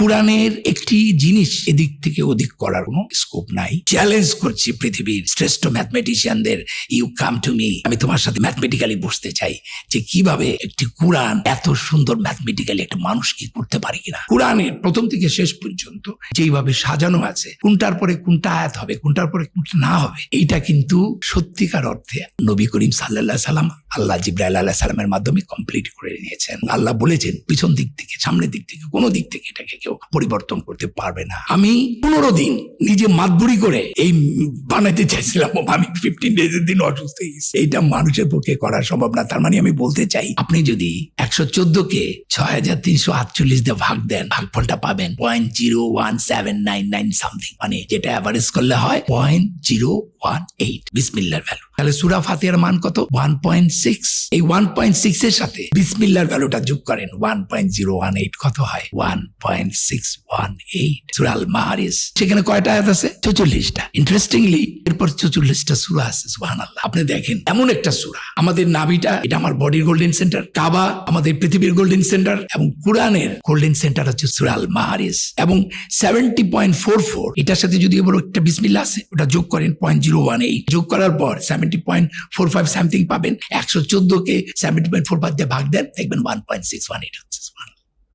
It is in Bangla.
কোরআনের একটি জিনিস এদিক থেকে ওদিক করার কোনো স্কোপ নাই। চ্যালেঞ্জ করছি পৃথিবীর শ্রেষ্ঠ ম্যাথমেটিশিয়ানদের, ইউ কাম টু মি, আমি তোমার সাথে ম্যাথমেটিক্যালি বসতে চাই যে কিভাবে একটি কোরআন এত সুন্দর ম্যাথমেটিক্যালি একটা মানুষ কি করতে পারে কিনা। কোরআনের প্রথম থেকে শেষ পর্যন্ত যেইভাবে সাজানো আছে, কোনটার পরে কোনটা আয়াত হবে, কোনটার পরে কোনটা না হবে, এইটা কিন্তু সত্যিকার অর্থে নবী করিম সাল্লাল্লাহু আলাইহি সাল্লাম আল্লাহ জিবরাইল আলাইহিস সালামের মাধ্যমে কমপ্লিট করে নিয়েছেন। আল্লাহ বলেছেন পিছন দিক থেকে, সামনের দিক থেকে, কোনো দিক থেকে এটাকে কেউ পরিবর্তন করতে পারবে না। আমি 15 দিন নিজে মাতবুরি করে এই বানাইতে চাইছিলাম, আমি 15 ডেজের দিন অসুস্থ হয়ে গেছি। এইটা মানুষের পক্ষে করা সম্ভব না। তার মানে আমি বলতে চাই, আপনি যদি 114 কে 6348 দিয়ে ভাগ দেন, ভাগফলটা পাবেন 0.01799 সামথিং, মানে যেটা অ্যাভারেজ করলে হয় 0.018 বিসমিল্লাহর ভ্যালু। তাহলে সূরা ফাতিহার মান কত? 1.6। এই 1.6 এর সাথে বিসমিল্লাহর ভ্যালুটা যোগ করেন, 1.018 কত হয়? 1.618। সূরা আল মাআরিজ, সেখানে কয়টা আয়াত আছে? 44টা। ইন্টারেস্টিংলি এরপর 44টা সূরা আছে। সুবহানাল্লাহ। আপনি দেখেন, এমন একটা সূরা, আমাদের নাভিটা এটা আমার বডির গোল্ডেন সেন্টার, কাবা আমাদের পৃথিবীর গোল্ডেন সেন্টার, এবং কোরআনের গোল্ডেন সেন্টার হচ্ছে সূরা আল মাআরিজ। এবং 70.44 এটার সাথে যদি এবার একটা বিসমিল্লাহ আছে, ওটা যোগ করেন 0.018, যোগ করার পর 70.45 সামথিং পাবেন। 114 কে 70.45 দিয়ে ভাগ দেন, দেখবেন 1.618 হচ্ছে।